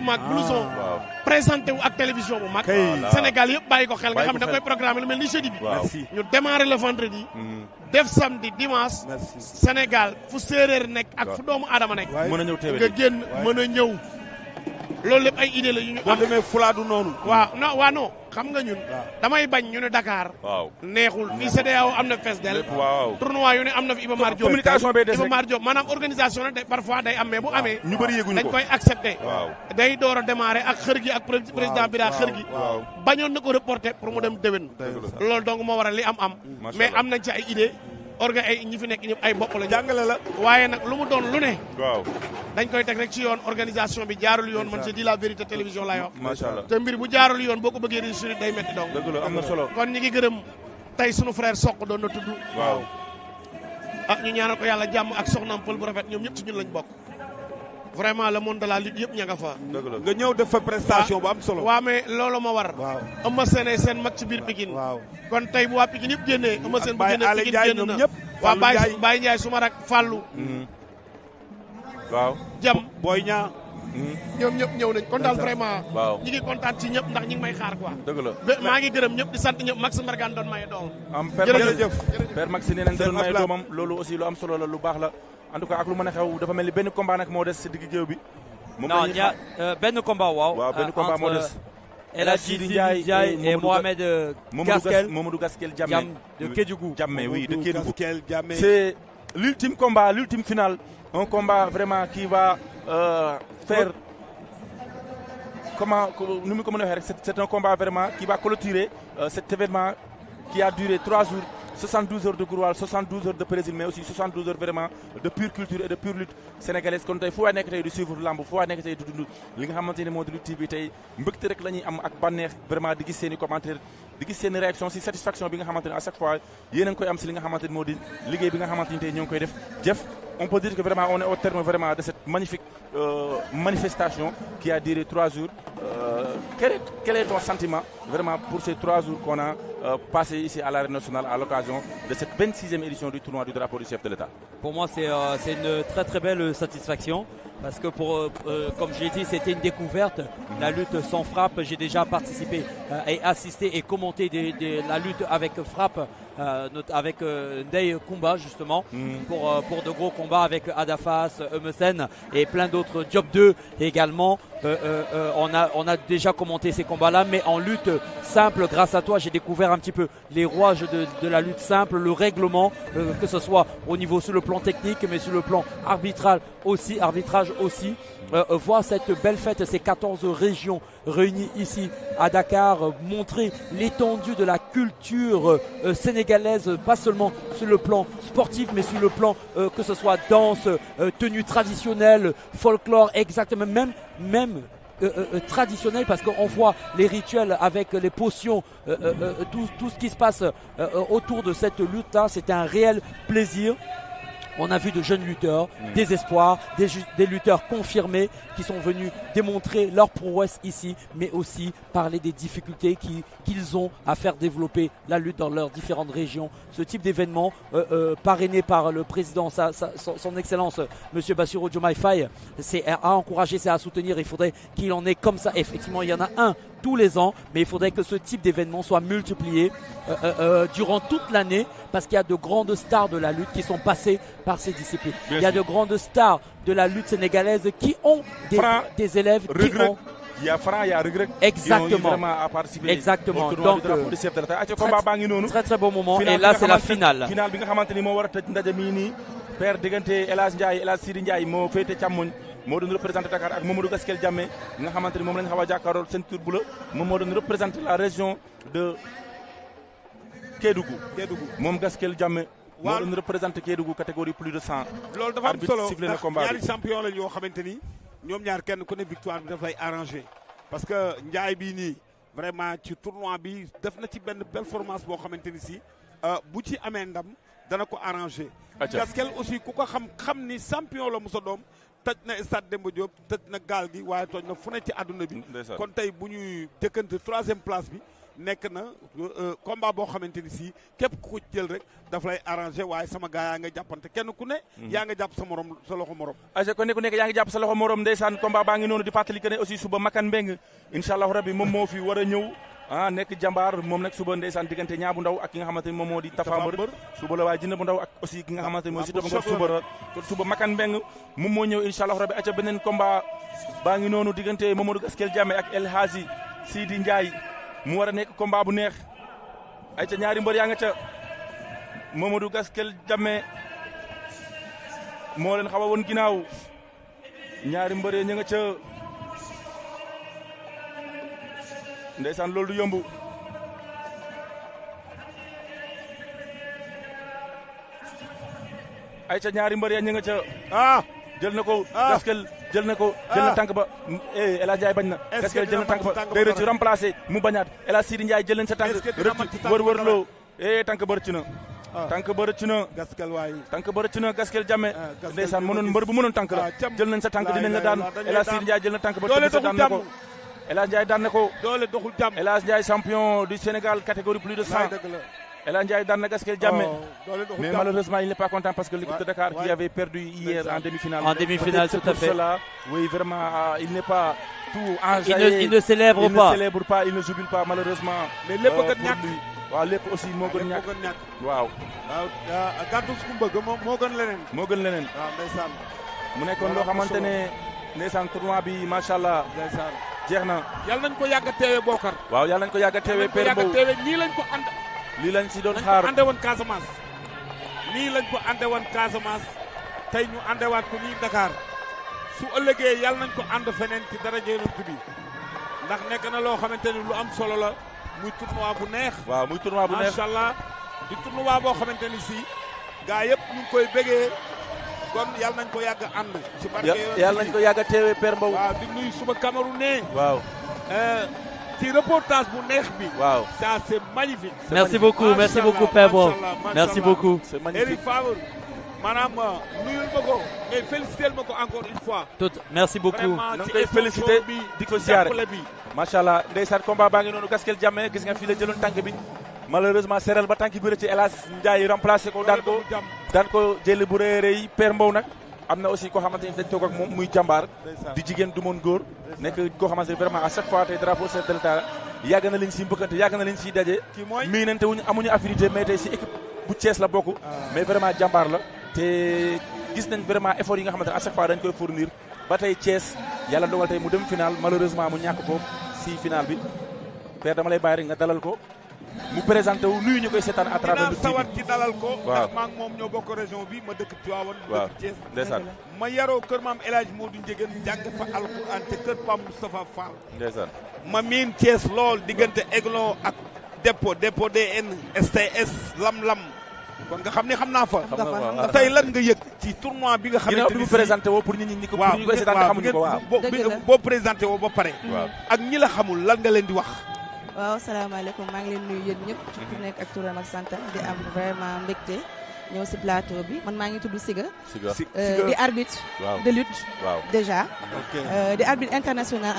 mag blouson présenté wu ak télévision bu mag Sénégal yëpp bàyyi ko xel nga xam ne da koy programme lu mel ni jeudi bi ñu démarrer le vendredi def samedi dimanche Sénégal fu séeréer nekk ak fu doomu aadama nekk mën a ñëw teewe nga génn mën a ñëw loolu lépp ay idée la yu ñu boo demee fulaadu noonu non xam nga ñun damay bañ ñu ne Dakar neexul fii CEDEAO am na FESDEL tournoi yu ne am na fi Iba Mar Diop communication bee des Iba Mar Diop maanaam organisation la parfois day am mais bu amee ñu bëri yëguñu ko dañ koy accepté day door a démarrer ak xër gi ak président Bira xër gi bañoon na ko reporter pour mu dem déwén loolu donc moo waral li am mais am nañ ci ay idée ay ñi fi nekk ñëpp ay bopp la jàngale la waaye nag lu mu doon lu ne dañ koy teg rek ci yoon organisation bi jaarul yoon man je dis la vérité télévision laay wax macha allah te mbir bu jaarul yoon boo ko bëggee réussir day métti donc dëgg la am na solo kon ñi ngi gërëm tey sunu frère Sokh doon na tudd ñu ñaanal ko yàlla jàmm ak soxnaam pël bu rafet ñoom ñëpp ci ñun lañ bokk vraiment le monde de la lutte yëpp ña nga fa nga ñëw def fa prestation bu am solo waaw mais loolu ma war Eumeu Sène seen mag ci biir Pikine kon tey bu waa Pikine yëpp génnee Eumeu Sène bu génnee Pikine génn na waa Baye Ndiaye suma rak Fallou jam Boy Niang ñoom ñëpp ñëw nañ kon daal vraiment ñi ngi kontaan ci ñëpp ndax ñi ngi may xaar quoi dëgg la maa ngi gërëm ñëpp di sant ñëpp Max Mbargane doon maye doom jërëjëf Père Max nee nañ doon maye doomam loolu aussi lu am solo la lu baax la en tout cas ak lu mën a xew dafa mel ni benn combat nag moo des si digg géew bi non benn combat waaw benn combat moo des El Hadji Sidi Ndiaye et Mohamed Gaskel Mamadou Gaskel Diamé de Kédougou de Kédougou c'est l'ultime combat l'ultime finale un combat vraiment qui va faire comment nu mu ko mën a waxee rek c'est un combat vraiment qui va clôturer cet événement qui a duré 3 jours 72 heures de Gouroual 72 heures de Brésil mais aussi 72 heures vraiment de pure culture et de pure lutte sénégalaise kon tey fu waay nekk tey di suivre lamb fu waay nekk tey di dund li nga xamante ne moo di Lutte TV tey mbëgte rek la ñuy am ak bànneex vraiment di gis seen i commentaire di gis seen i réaction si satisfaction bi nga xamante ne à chaque fois yéen a ngi koy am si li nga xamante ne moo di liggéey bi nga xamante ni tey ñoo ngi koy def jëf on peut dire que vraiment on est au terme vraiment de cette magnifique manifestation qui a duré 3 jours quel est ton sentiment vraiment pour ces 3 jours qu'on a passé ici à l'Arène nationale à l'occasion de cette 26e édition du tournoi du drapeau du chef de l'État? Pour moi, c'est une très très belle satisfaction parce que comme je l'ai dit, c'était une découverte. La lutte sans frappe, j'ai déjà participé et assisté et commenté la lutte avec frappe avec Ndeye Koumba justement pour de gros combats avec Adafas, Eumeu Sène et plein d'autres, Job 2 également. On a déjà commenté ces combats-là, mais en lutte simple, grâce à toi, j'ai découvert un petit peu les rouages de la lutte simple, le règlement, que ce soit au niveau sur le plan technique, mais sur le plan arbitrage aussi. Voir cette belle fête, ces 14 régions réunies ici à Dakar, montrer l'étendue de la culture sénégalaise, pas seulement sur le plan sportif, mais sur le plan que ce soit danse, tenue traditionnelle, folklore, exactement, même traditionnel, parce qu'on voit les rituels avec les potions, tout ce qui se passe autour de cette lutte-là. C'était un réel plaisir. On a vu de jeunes lutteurs, des espoirs, des lutteurs confirmés qui sont venus démontrer leur prouesse ici, mais aussi parler des difficultés qu'ils ont à faire développer la lutte dans leurs différentes régions. Ce type d'événement, parrainé par le président, son excellence, Monsieur Bassirou Diomaye Faye, c'est à encourager, c'est à soutenir. Il faudrait qu'il en ait comme ça. Effectivement, il y en a un tous les ans, mais il faudrait que ce type d'événement soit multiplié durant toute l'année, parce qu'il y a de grandes stars de la lutte qui sont passées par ces disciplines. Il y a de grandes stars de la lutte sénégalaise qui ont des élèves qui ont... Il y a Franc, il y a Regret. Exactement. Exactement. Donc, très très bon moment. Et là, c'est la finale. Finale, bi nga xamanteni mo wara tej ndaje mi ni père digante El Hadji Ndiaye, El Hadji Sidi Ndiaye mo fété chamoñ mo doon représenter Dakar ak Mamadou Gaskel Diamé nga xamanteni mom lañ xawa jakarol ceinture bleu mom mo doon représenter la région de Kédougou. Mom Gaskel Diamé mo doon représenter Kédougou catégorie plus de 100. Loolu dafa am solo ñaari champion lañ yoo xamanteni ñoom ñaar kenn ku ne victoire bi daf lay arrangé parce que Ndiaye bii nii vraiment ci tournoi bi def na ci benn performance boo xamante ni si bu ci amee ndam dana ko arrangé. Gaskel aussi ku ko xam ni champion la Moussa Doom tëj na stade Demba Diop tëj na gaal gi waaye toj na fu ne ci àdduna bi. kon tey bu ñuy jëkkante 3e place bi nekk na combat boo xamante ni si képp ku ko jël rek daf lay arrangé waaye sama gaa yaa nga jàppante kenn ku ne yaa nga jàpp sa loxo morom aja kon ne ku nekk yaa ngi jàpp sa loxo morom ndeysaan combat baa ngi noonu di fàttali que ne aussi suba Makan Mbeng incha allahu rabbi moom moo fi war a ñëw nekk jàmbaar moom nag suba ndeysaan diggante Ñaa bu Ndaw ak ki nga xamante ni moom moo di Tafa Mbër suba la waaye Jinne bu Ndaw ak aussi ki nga xamante ni mooy Siteu bu Ngor suba Makan Mbeng moom moo ñëw incha allahu rabbi aca beneen combat baa ngi noonu diggante Mamadou Gaskel Diamé ak El Hadji Sidi Ndiaye mu war a nekk combat bu neex ay ca ñaari mbër yaa nga ca Mamadou Gaskel Diamé moo leen xaw a woon ginnaaw ñaari mbër ya ña nga ca ndeysaan loolu du yomb ay ca ñaari mbër ya ña nga ca jël na ko Gaskel jël na ko jël na tànk ba El Hadji Ndiaye bañ na Gaskel jël na tànk ba day rëcc remplacé mu bañaat El Hadji Sidi Ndiaye jël nañ sa tànk rëcc wër loo tànk ba rëcc na tànk ba rëcc na Gaskel waay tànk ba rëcc na Gaskel Diamé ndeysaan mënoon mbër bu mënoon tànk la jël nañ sa tànk dinañ la daan El Hadji Sidi Ndiaye jël na tànk ba sa daan na ko El Hadji Ndiaye daan na ko doole doxul jàmm El Hadji Ndiaye champion du Sénégal catégorie plus de 100 El Hadji Ndiaye daan na Gaskel Diamé mais malheureusement il n'est pas content parce que l'équipe de Dakar qui avait perdu hier en demi-finale. En demi-finale, tout à fait. Cela, oui, vraiment, il n'est pas tout enjaillé. Il ne célèbre pas. Il ne célèbre pas, il ne jubile pas malheureusement. mais lépp a gën ñàkk waaw lépp aussi moo gën ñàkk waaw. gàttu su ko bëgg moo gën leneen. moo gën leneen. waaw ndeysaan. mu nekkoon loo xamante ne ndeysaan tournoi bi macha allah. ndeysaan jeex na. yàlla nañ ko yàgg a teewee Bokar. waaw yàlla nañ ko yàgg a teewee Père Mbow. nii lañ ko ànd. lii lañ si doon xaar ande woon Casamance nii lañ ko ande woon Casamance tey ñu andewaat ko nii Dakar su ëllëgee yàlla nañ ko ànd feneen ci daraja Yonent bi ndax nekk na loo xamante ni lu am solo la muy tournoi bu neex. waaw muy tournoi bu neex macha allah di tournoi boo xamante ni si gaa yëpp ñu ngi koy bégee kon yàlla nañ ko yàgg ànd. ci barke yàlla nañ ko yàgg a teewee Père Mbow. waaw di nuyu suba Camerounais. waaw. ci reportage bu neex bi. waaw ça c'est magnifique. Merci beaucoup Père Mbow. Merci beaucoup. C'est magnifique. Eric Favre maanaam nuyul ma ko mais féliciter ma ko encore une fois. Merci beaucoup. vraiment na ci koy féliciter di ko ziare bi. macha allah ndeysaan combat baa ngi noonu Gaskel Diamé gis nga fii la jëloon tànk bi malheureusement seral ba tànk bi rëcc ci El Hadji Ndiaye remplacé ko daan ko jël bu rëy rëy Père Mbow nag am na aussi koo xamante ni dañ toog ak moom muy jàmbaar di jigéen du moon góor nekk koo xamante ni vraiment à chaque fois tey drapeau chef de l'État yàgg na liñ si mbëkkante yàgg na liñ siy daje mii nante wuñu amuñu affinité mais tey si équipe bu Thiès la bokk mais vraiment jàmbaar la te gis nañ vraiment effort yi nga xamante ne à chaque fois dañ koy fournir ba tey Thiès yàlla dogal tey mu dem final malheureusement mu ñàkk ko si final bi Père dama lay bàyyi rek nga dalal ko mu présenté wu nuyu ñu koy seetaan à travers le TV. sawat ci dalal ko. waaw ndax maa ngi moom ñoo bokk région bi ma dëkk Tivaouane. waaw ma dëkk Thiès. ndeysaan ma yaroo kër maam El Hadji Modou Ndiéguène jàng fa alxuraan te kër Pam Moustapha Fall. ndeysaan ma miin Thiès lool diggante Aiglon ak dépôt DN STS Lam-Lam. kon nga xam ne xam naa fa. tey lan nga yëg ci tournoi bi nga xamante ni ginnaaw bi mu présenté woo pour nit ñi ko pour ñu koy seetaan xamuñu ko waaw. boo présenté woo ba pare. waaw ak ñi la xamul lan nga leen di wax. waaw salaamaaleykum maa ngi leen nuyu yéen ñëpp. ci ku nekk ak turam ak santam di am vraiment mbégte ñëw si plateau bi man maa ngi tudd Siga. di arbitre. waaw de lutte. waaw déjà. di arbitre international.